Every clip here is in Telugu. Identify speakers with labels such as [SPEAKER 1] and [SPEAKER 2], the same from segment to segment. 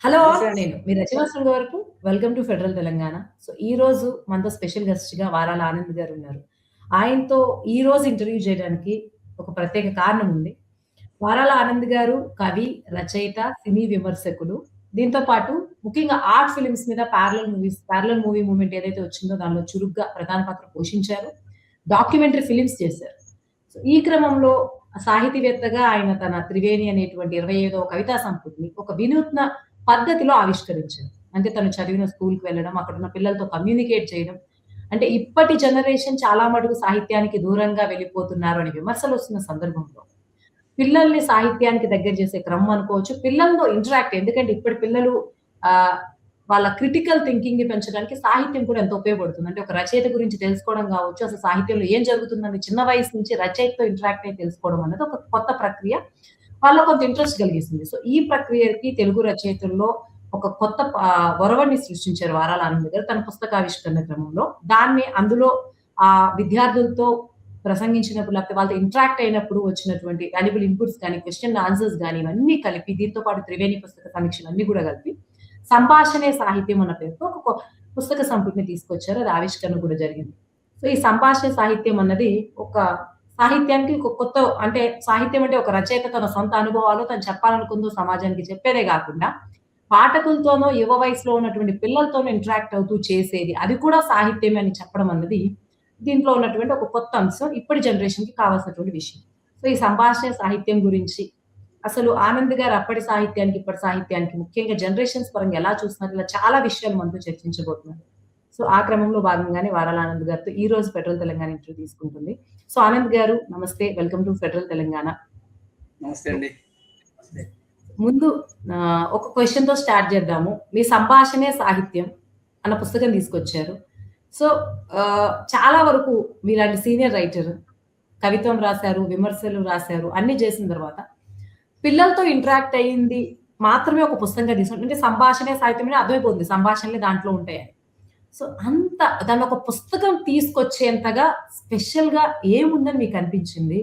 [SPEAKER 1] హలో!
[SPEAKER 2] నమస్తే అండి.
[SPEAKER 1] నేను మీ రచనా వరకు welcome to federal Telangana. So, ఈరోజు మనతో స్పెషల్ గెస్ట్‌గా వారాల ఆనంద్ గారున్నారు. ఆయనతో ఈరోజు ఇంటర్వ్యూ చేయడానికి ఒక ప్రత్యేక కారణం ఉంది. వారాల ఆనంద్ గారు కవి, రచయిత, సినీ విమర్శకులు. దీంతో పాటు ముఖ్యంగా ఆర్ట్ ఫిల్మ్స్ మీద పారలెల్ మూవీ మూవ్‌మెంట్ ఏదైతే వచ్చిందో దానిలో చురుగ్గా ప్రధాన పాత్ర పోషించారు. డాక్యుమెంటరీ ఫిల్మ్స్ చేశారు. సో, ఈ క్రమంలో సాహితీవేత్తగా ఆయన తన 'త్రివేణి' అనేటువంటి 25వ కవితా సంపుటిని ఒక వినూత్న పద్ధతిలో ఆవిష్కరించారు. అంటే తను చదివిన స్కూల్‌కి వెళ్ళడం, అక్కడున్న పిల్లలతో కమ్యూనికేట్ చేయడం. అంటే ఇప్పటి జనరేషన్ చాలా మటుకు సాహిత్యానికి దూరంగా వెళ్ళిపోతున్నారు అనే విమర్శలొస్తున్న సందర్భంలో, పిల్లల్ని సాహిత్యానికి దగ్గర చేసే క్రమం అనుకోవచ్చు. పిల్లలతో ఇంటరాక్ట్ ఎందుకంటే ఇప్పటి పిల్లలు ఆహ్, వాళ్ళ క్రిటికల్ థింకింగ్‌ని పెంచడానికి సాహిత్యం కూడా ఎంతో ఉపయోగపడుతుంది. అంటే ఒక రచయిత గురించి తెలుసుకోవడం గావచ్చు, అసలు సాహిత్యంలో ఏం జరుగుతుందని చిన్న వయసు నుంచి రచయితతో ఇంటరాక్ట్ అయ్యి తెలుసుకోవడం అన్నది ఒక కొత్త ప్రక్రియ. వాళ్ళలో కొంత ఇంట్రెస్ట్ కలిగిస్తుంది. సో, ఈ ప్రక్రియకి తెలుగు రచయితల్లో ఒక కొత్త ఒరవడిని సృష్టించారు వారాల ఆనంద్ గారు తన పుస్తకావిష్కరణ క్రమంలో. దాన్ని అందులో విద్యార్థులతో ప్రసంగించినప్పుడు లేకపోతే వాళ్ళతో ఇంటరాక్ట్ అయినప్పుడు వచ్చినటువంటి వాల్యుబుల్ ఇన్‌పుట్స్ గాని, క్వెషన్ ఆన్సర్స్ గాని ఇవన్నీ కలిపి దీంతో పాటు త్రివేణి పుస్తక సమీక్షలు అన్నీ గూడా కలిపి సంభాషణే సాహిత్యం అన్న పేరుతో ఒక పుస్తక సంపుటిని తీసుకొచ్చారు. అది ఆవిష్కరణ కూడా జరిగింది. సో, ఈ సంభాషణ సాహిత్యం అన్నది ఒక సాహిత్యానికి ఒక కొత్త అంటే సాహిత్యం అంటే ఒక రచయిత తన సొంత అనుభవాలు తను చెప్పాలనుకుందో సమాజానికి చెప్పేదే గాకుండా, పాఠకులతోనో, యువ వయసులో ఉన్నటువంటి పిల్లలతోనో ఇంటరాక్ట్ అవుతూ చేసేది. అది కూడా సాహిత్యమే అని చెప్పడం అన్నది దీంట్లో ఉన్నటువంటి ఒక కొత్త అంశం. ఇప్పటి జనరేషన్‌కి కావాల్సినటువంటి విషయం. సో, ఈ సంభాషణ సాహిత్యం గురించి అసలు ఆనంద్ గారు అప్పటి సాహిత్యానికి, ఇప్పటి సాహిత్యానికి ముఖ్యంగా జనరేషన్స్ పరంగా ఎలా చూస్తున్నారు? ఇలా చాలా విషయాలు మనతో చర్చించబోతున్నారు. సో, ఆ క్రమంలో భాగంగానే వారాల ఆనంద్ గారితో ఈ రోజు ఫెడరల్ తెలంగాణ ఇంటర్వ్యూ తీసుకుంటుంది. సో, ఆనంద్ గారు నమస్తే. Welcome to federal Telangana.
[SPEAKER 2] నమస్తే అండి.
[SPEAKER 1] ముందు ఒక క్వెషన్‌తో స్టార్ట్ చేద్దాము. మీ 'సంభాషణే సాహిత్యం' అన్న పుస్తకం తీసుకొచ్చారు. సో, చాలా వరకు మీలాంటి సీనియర్ రైటర్ కవిత్వం రాసారు, విమర్శలు రాసారు, అన్నీ చేసిన తర్వాత పిల్లలతో ఇంటరాక్ట్ అయ్యింది మాత్రమే ఒక పుస్తకంగా తీసుకుంటే అంటే సంభాషణే సాహిత్యం అని అర్థమైపోతుంది. సంభాషణలే దాంట్లో ఉంటాయని. సో, అంత దాన్ని ఒక పుస్తకం తీసుకొచ్చేంతగా స్పెషల్‌గా ఏముందని మీకనిపించింది?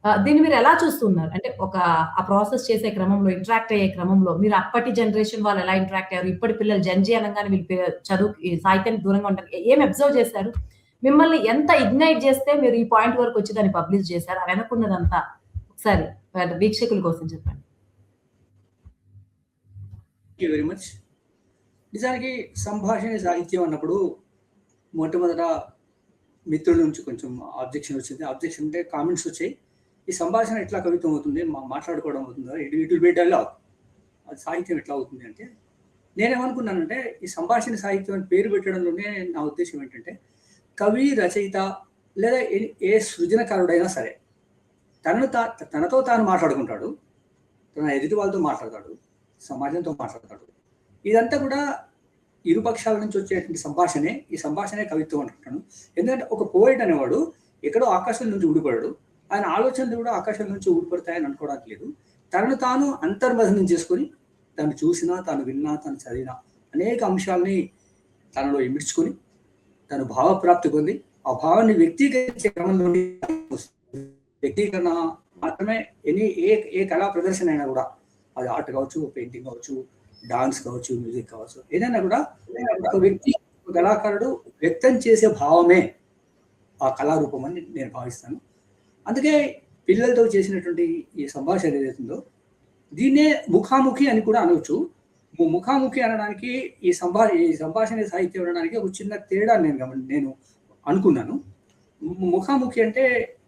[SPEAKER 1] దీన్ని మీరెలా చూస్తున్నారు? అంటే ఆ ప్రాసెస్ చేసే క్రమంలో, ఇంటరాక్ట్ అయ్యే క్రమంలో మీరు అప్పటి జనరేషన్ వాళ్ళు ఎలా ఇంటరాక్ట్ అయ్యారు? ఇప్పటి పిల్లలు జెన్‌జీ అనంగానే వీళ్ళు ఈ సాహిత్యానికి దూరంగా ఉంటారు. ఏం అబ్జర్వ్ చేశారు? మిమ్మల్ని ఎంత ఇగ్నైట్ చేస్తే మీరు ఈ పాయింట్ వరకొచ్చి దాన్ని పబ్లిష్ చేశారు? ఆ వెనకున్నదంతా ఒకసారి వీక్షకుల కోసం చెప్పండి.
[SPEAKER 2] Thank you very much. నిజానికి సంభాషణ సాహిత్యం అన్నప్పుడు మొట్టమొదట మిత్రుల నుంచి కొంచెం ఆబ్జెక్షన్ వచ్చింది. ఆబ్జెక్షన్ అంటే కామెంట్స్ వచ్చాయి. ఈ సంభాషణ ఎట్లా కవిత్వం అవుతుంది? మాట్లాడుకోవడం అవుతుందా? It will be dialogue. అది సాహిత్యం ఎట్లా అవుతుంది అంటే, నేనేమనుకున్నానంటే ఈ సంభాషణ సాహిత్యం అని పేరు పెట్టడంలోనే నా ఉద్దేశం ఏంటంటే, కవి, రచయిత లేదా ఏ సృజనకారుడైనా సరే తనతో తాను మాట్లాడుకుంటాడు. తన ఎదుటి వాళ్ళతో మాట్లాడతాడు. సమాజంతో మాట్లాడతాడు. ఇదంతా కూడా ఇరుపక్షాల నుంచి వచ్చేటువంటి సంభాషణే. ఈ సంభాషణే కవిత్వం అంటున్నాను. ఎందుకంటే ఒక పోయిట్ అనేవాడు ఎక్కడో ఆకాశం నుంచి ఊడిపడాడు. ఆయన ఆలోచనలు కూడా ఆకాశం నుంచి ఊడిపడతాయని అనుకోవడానికి లేదు. తనను తాను అంతర్మథనం చేసుకొని తను చూసినా, తాను విన్నా, తను చదివినా అనేక అంశాలని తనలో ఇమిడ్చుకొని తను భావప్రాప్తి పొంది ఆ భావాన్ని వ్యక్తీకరించే క్రమంలో వ్యక్తీకరణ మాత్రమే ఏ కళా ప్రదర్శన అయినా కూడా అది ఆర్ట్ కావచ్చు, పెయింటింగ్ కావచ్చు, డాన్స్ కావచ్చు, మ్యూజిక్ కావచ్చు, ఏదైనా కూడా ఒక వ్యక్తి కళాకారుడు వ్యక్తం చేసే భావమే ఆ కళారూపం అని నేను భావిస్తాను. అందుకే పిల్లలతో చేసినటువంటి ఈ సంభాషణ ఏదైతుందో దీన్నే ముఖాముఖి అని కూడా అనవచ్చు. ముఖాముఖి అనడానికి ఈ సంభాషణ సాహిత్యం అనడానికి ఒక చిన్న తేడా నేను అనుకున్నాను. ముఖాముఖి అంటే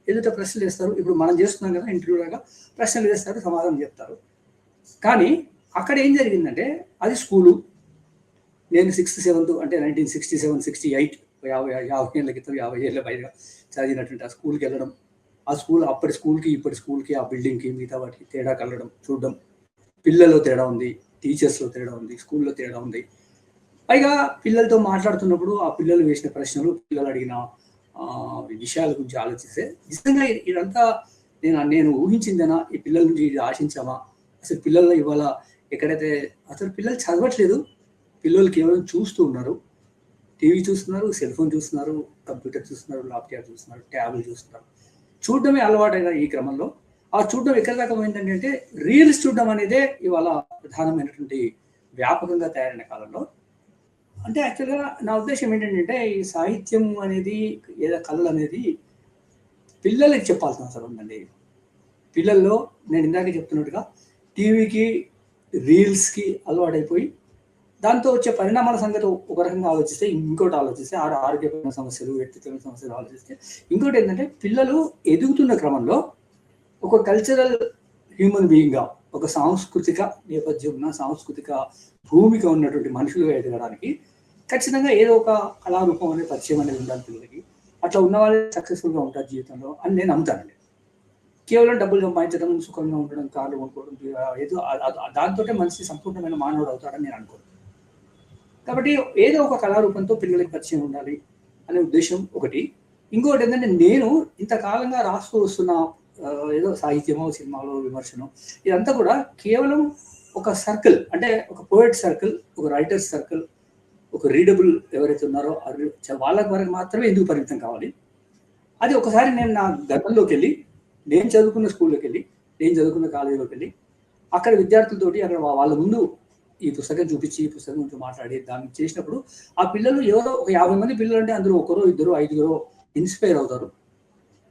[SPEAKER 2] ఎదుట ప్రశ్నలు వేస్తారు. ఇప్పుడు మనం చేస్తున్నాం కదా ఇంటర్వ్యూ లాగా, ప్రశ్నలు వేస్తారు, సమాధానం చెప్తారు. కానీ అక్కడ ఏం జరిగిందంటే అది స్కూలు. నేను 6th 7th అంటే 1967, 68 50 ఏళ్ళ క్రితం 50 ఏళ్ళ పైగా చదివినటువంటి ఆ స్కూల్కి వెళ్ళడం, ఆ స్కూల్ అప్పటి స్కూల్కి ఇప్పటి స్కూల్కి ఆ బిల్డింగ్కి మిగతా వాటికి తేడా కలగడం చూడడం, పిల్లల్లో తేడా ఉంది, టీచర్స్లో తేడా ఉంది, స్కూల్లో తేడా ఉంది. పైగా పిల్లలతో మాట్లాడుతున్నప్పుడు ఆ పిల్లలు వేసిన ప్రశ్నలు, పిల్లలు అడిగిన విషయాల గురించి ఆలోచిస్తే నిజంగా ఇదంతా నేను ఊహించిందేనా? ఈ పిల్లల నుంచి ఇది ఆశించామా? అసలు పిల్లల్లో ఇవాళ ఎక్కడైతే అసలు పిల్లలు చదవట్లేదు, పిల్లలు కేవలం చూస్తూ ఉన్నారు. టీవీ చూస్తున్నారు, సెల్ ఫోన్ చూస్తున్నారు, కంప్యూటర్ చూస్తున్నారు, ల్యాప్టాప్ చూస్తున్నారు, ట్యాబ్లు చూస్తున్నారు. చూడడమే అలవాటైన ఈ క్రమంలో ఆ చూడడం ఎక్కడి దాకా పోయిందంటే రీల్స్ చూడడం అనేదే ఇవాళ ప్రధానమైనటువంటి వ్యాపకంగా తయారైన కాలంలో అంటే యాక్చువల్గా నా ఉద్దేశం ఏంటంటే ఈ సాహిత్యం అనేది ఏదో కళలు అనేది పిల్లలకి చెప్పాల్సిన అవసరం ఉందండి. పిల్లల్లో నేను ఇందాక చెప్తున్నట్టుగా టీవీకి రీల్స్కి అలవాటైపోయి దాంతో వచ్చే పరిణామాల సంగతి ఒక రకంగా ఆలోచిస్తే, ఇంకోటి ఆలోచిస్తే ఆరోగ్యపరమైన సమస్యలు, వ్యక్తిత్వ సమస్యలు ఆలోచిస్తే, ఇంకోటి ఏంటంటే పిల్లలు ఎదుగుతున్న క్రమంలో ఒక కల్చరల్ హ్యూమన్ బీయింగ్గా, ఒక సాంస్కృతిక నేపథ్యం ఉన్న సాంస్కృతిక భూమిక ఉన్నటువంటి మనుషులుగా ఎదగడానికి ఖచ్చితంగా ఏదో ఒక కళారూపం అనే పరిచయం అనేది ఉండాలి పిల్లలకి. అట్లా ఉన్న వాళ్ళే సక్సెస్ఫుల్గా ఉంటారు జీవితంలో అని నేను నమ్ముతానండి. కేవలం డబ్బులు సంపాదించడం, సుఖంగా ఉండడం, కార్లు కొనుక్కోవడం, ఏదో దాంతో మనిషి సంపూర్ణమైన మానవుడు అవుతాడని నేను అనుకోను. కాబట్టి ఏదో ఒక కళారూపంతో పిల్లలకి పరిచయం ఉండాలి అనే ఉద్దేశం ఒకటి. ఇంకోటి ఏంటంటే నేను ఇంతకాలంగా రాస్తూ వస్తున్న ఏదో సాహిత్యమో, సినిమాలో, విమర్శనో ఇదంతా కూడా కేవలం ఒక సర్కిల్, అంటే ఒక పోయిట్ సర్కిల్, ఒక రైటర్స్ సర్కిల్, ఒక రీడబుల్ ఎవరైతే ఉన్నారో వాళ్ళ వరకు మాత్రమే ఎందుకు పరిమితం కావాలి. అది ఒకసారి నేను నా గతంలోకి వెళ్ళి, నేను చదువుకున్న స్కూల్లోకి వెళ్ళి, నేను చదువుకున్న కాలేజీలోకి వెళ్ళి అక్కడ విద్యార్థులతోటి అక్కడ వాళ్ళ ముందు ఈ పుస్తకం చూపించి, ఈ పుస్తకం గురించి మాట్లాడి దాన్ని చేసినప్పుడు ఆ పిల్లలు ఎవరో ఒక 50 మంది పిల్లలు అంటే అందులో ఒకరో ఇద్దరు 5గురో ఇన్స్పైర్ అవుతారు.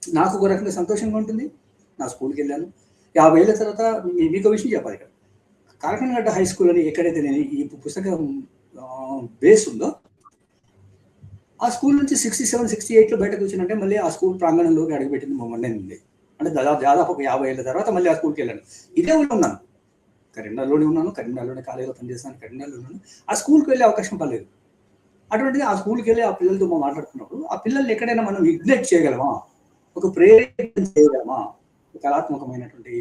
[SPEAKER 2] నాకు ఒక రకంగా సంతోషంగా ఉంటుంది. నా స్కూల్కి వెళ్ళాను. 50 ఏళ్ళ తర్వాత మీకు విషయం చెప్పాలి. ఇక్కడ కాకినాడ హై స్కూల్ అని ఎక్కడైతే నేను ఈ పుస్తకం బేస్ ఉందో ఆ స్కూల్ నుంచి 67, 68లో బయటకు వచ్చినంటే మళ్ళీ ఆ స్కూల్ ప్రాంగణంలోకి అడుగుపెట్టింది మొన్న ఉంది. అంటే దాదాపు ఒక 50 ఏళ్ళ తర్వాత మళ్ళీ ఆ స్కూల్కి వెళ్ళాను. ఇదే ఊళ్ళో ఉన్నాను, కరీంనగర్లోనే ఉన్నాను, కరీంనగర్లోనే కాలేజీలో పనిచేస్తాను, కరీంనగర్లో ఉన్నాను. ఆ స్కూల్కి వెళ్ళే అవకాశం పర్లేదు. అటువంటిది ఆ స్కూల్కి వెళ్ళి ఆ పిల్లలతో మాట్లాడుతున్నప్పుడు ఆ పిల్లల్ని ఎక్కడైనా మనం ఇగ్నైట్ చేయగలమా, ఒక ప్రేరేపణ చేయగలమా కళాత్మకమైనటువంటి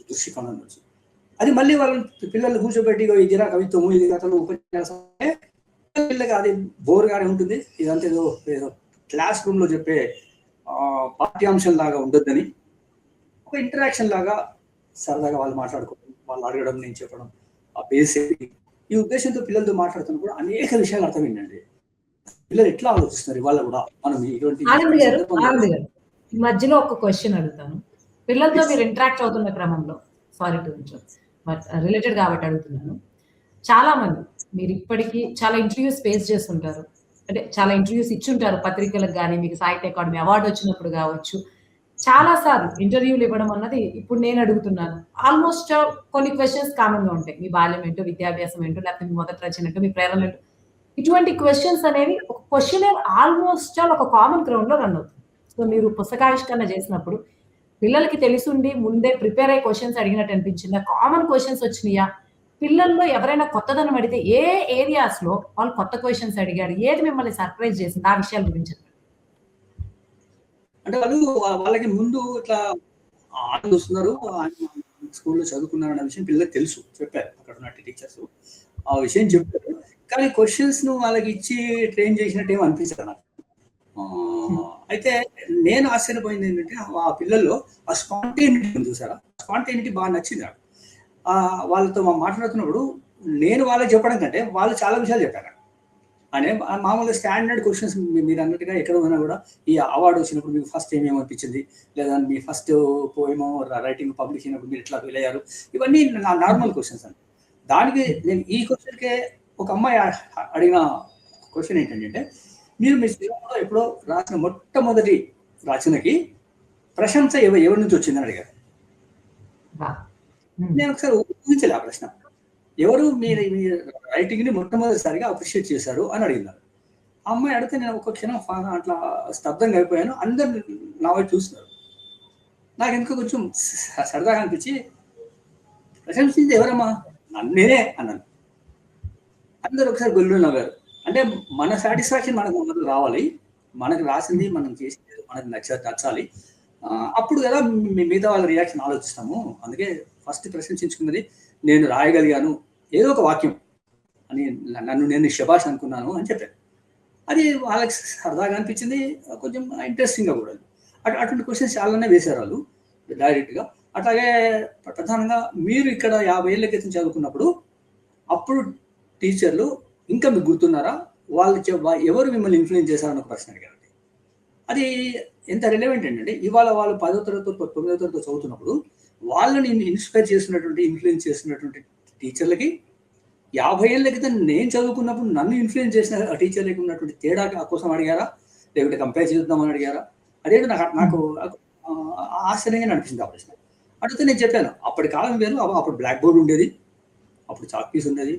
[SPEAKER 2] దృష్టికోణం నుంచి. అది మళ్ళీ వాళ్ళని పిల్లల్ని కూర్చోబెట్టి ఇదిరా కవిత్వము, ఇది కథలు, ఉపన్యాసం పిల్లలకి అది బోర్గానే ఉంటుంది. ఇదంతా ఏదో క్లాస్ రూమ్లో చెప్పే పాఠ్యాంశం లాగా ఉండొద్దని ఒక ఇంటరాక్షన్ లాగా సరదాగా వాళ్ళు మాట్లాడుకోవడం, వాళ్ళు అడగడం, నేను చెప్పడం, ఆ బేస్ ఈ ఉద్దేశంతో పిల్లలతో మాట్లాడుతున్నప్పుడు అనేక విషయాలు అర్థమైందండి. పిల్లలు ఎట్లా ఆలోచిస్తున్నారు ఇవాళ కూడా. మనం ఇటువంటి
[SPEAKER 1] ఆనంద్ గారు ఈ మధ్యలో ఒక క్వశ్చన్ అడుగుతాను. పిల్లలతో మీరు ఇంటరాక్ట్ అవుతున్న క్రమంలో, sorry to interrupt, but related కాబట్టి అడుగుతున్నాను. చాలా మంది మీరు ఇప్పటికీ చాలా ఇంటర్వ్యూస్ ఫేస్ చేస్తుంటారు. అంటే చాలా ఇంటర్వ్యూస్ ఇచ్చుంటారు పత్రికలకు గానీ, మీకు సాహిత్య అకాడమీ అవార్డు వచ్చినప్పుడు కావచ్చు. చాలా సార్లు ఇంటర్వ్యూలు ఇవ్వడం అన్నది ఇప్పుడు నేను అడుగుతున్నాను. ఆల్మోస్ట్ కొన్ని క్వెషన్స్ కామన్‌గా ఉంటాయి. మీ బాల్యం ఏంటో, విద్యాభ్యాసం ఏంటో, లేకపోతే మీ మొదటి రచన ఏంటో, మీ ప్రేరణ ఏంటో. ఇటువంటి క్వెషన్స్ అనేవి ఒక క్వెషనర్ ఆల్మోస్ట్ ఆల్ ఒక కామన్ గ్రౌండ్‌లో రన్ అవుతుంది. సో మీరు పుస్తకావిష్కరణ చేసినప్పుడు పిల్లలకి తెలిసుండి ముందే ప్రిపేర్ అయ్యి క్వెషన్స్ అడిగినట్టు అనిపించిందా? కామన్ క్వెషన్స్ వచ్చినాయా? పిల్లల్లో ఎవరైనా కొత్తదనం అడిగితే ఏ ఏరియాస్‌లో వాళ్ళు కొత్త క్వెషన్స్ అడిగారు? ఏది మిమ్మల్ని సర్ప్రైజ్ చేసింది? ఆ విషయాల గురించి చెప్పండి.
[SPEAKER 2] అంటే వాళ్ళు వాళ్ళకి ముందు ఇట్లా ఆనంద్ వస్తున్నారు, స్కూల్లో చదువుకున్నారు అన్న విషయం పిల్లలకు తెలుసు, చెప్పారు అక్కడ ఉన్న టీచర్స్ ఆ విషయం చెప్పారు. కానీ క్వశ్చన్స్ ను వాళ్ళకి ఇచ్చి ట్రైన్ చేసినట్టు ఏమో అనిపించదు నాకు. అయితే నేను ఆశ్చర్యపోయింది ఏంటంటే ఆ పిల్లల్లో ఆ స్పాంటేనిటీ ఉంది చూసారా, స్పాంటేనిటీ బాగా నచ్చింది నాకు. వాళ్ళతో మాట్లాడుతున్నప్పుడు నేను వాళ్ళకి చెప్పడం కంటే వాళ్ళు చాలా విషయాలు చెప్పారు. అనే మామూలుగా స్టాండర్డ్ క్వశ్చన్స్ మీరు అన్నట్టుగా ఎక్కడ ఉన్నా కూడా ఈ అవార్డు వచ్చినప్పుడు మీకు ఫస్ట్ ఏమేమనిపించింది, లేదా మీ ఫస్ట్ పోయేమో రైటింగ్ పబ్లిష్ అయినప్పుడు మీరు ఎట్లా ఫీల్ అయ్యారు, ఇవన్నీ నార్మల్ క్వశ్చన్స్ అండి. దానికి నేను ఈ క్వశ్చన్కే ఒక అమ్మాయి అడిగిన క్వశ్చన్ ఏంటంటే, మీరు మీ శ్రీరాములో ఎప్పుడో రాసిన మొట్టమొదటి రచనకి ప్రశంస ఎవరి నుంచి వచ్చిందని అడిగారు. నేను ఒకసారి ఊహించలే ఆ ప్రశ్న. ఎవరు మీ రైటింగ్ ని మొట్టమొదటిసారిగా అప్రిషియేట్ చేశారు అని అడిగినారు. ఆ అమ్మాయి అడిగితే నేను ఒక క్షణం అట్లా స్తబ్దంగా అయిపోయాను. అందరు నా వైపు చూస్తున్నారు. నాకు ఎందుకో కొంచెం సరదాగా అనిపించి, ప్రశంసింది ఎవరమ్మా, నేనే అన్నాను. అందరు ఒకసారి గొల్లు నవ్వారు. అంటే మన సాటిస్ఫాక్షన్ మనకు మొదలు రావాలి, మనకు రాసింది మనం చేసింది మనకు నచ్చాలి, అప్పుడు కదా మిగతా వాళ్ళ రియాక్షన్ ఆలోచిస్తాము. అందుకే ఫస్ట్ ప్రశంసించుకున్నది నేను రాయగలిగాను, ఏదో ఒక వాక్యం అని నన్ను నేను శభాష్ అనుకున్నాను అని చెప్పాను. అది వాళ్ళకి సరదాగా అనిపించింది, కొంచెం ఇంట్రెస్టింగ్గా కూడా. అటువంటి క్వశ్చన్స్ చాలానే వేశారు వాళ్ళు డైరెక్ట్గా. అట్లాగే ప్రధానంగా మీరు ఇక్కడ 50 ఏళ్ల క్రితం చదువుకున్నప్పుడు అప్పుడు టీచర్లు ఇంకా మీకు గుర్తున్నారా, వాళ్ళు ఎవరు మిమ్మల్ని ఇన్ఫ్లుయెన్స్ చేశారని ఒక ప్రశ్న అడిగారు. అది ఎంత రిలవెంట్ ఏంటంటే ఇవాళ వాళ్ళు 10వ తరగతి 9వ తరగతి చదువుతున్నప్పుడు వాళ్ళని ఇన్స్పైర్ చేస్తున్నటువంటి, ఇన్ఫ్లుయెన్స్ చేస్తున్నటువంటి టీచర్లకి 50 ఏళ్ళ క్రితం నేను చదువుకున్నప్పుడు నన్ను ఇన్ఫ్లుయెన్స్ చేసిన టీచర్లకు ఉన్నటువంటి తేడా కోసం అడిగారా, లేకుంటే కంపేర్ చేద్దామని అడిగారా? అదేంటో నాకు ఆశ్చర్యంగా అనిపించింది ఆ ప్రశ్న. అడిగితే నేను చెప్పాను, అప్పటి కాలం వేరు, అప్పుడు బ్లాక్ బోర్డ్ ఉండేది, అప్పుడు చాక్ పీస్ ఉండేది.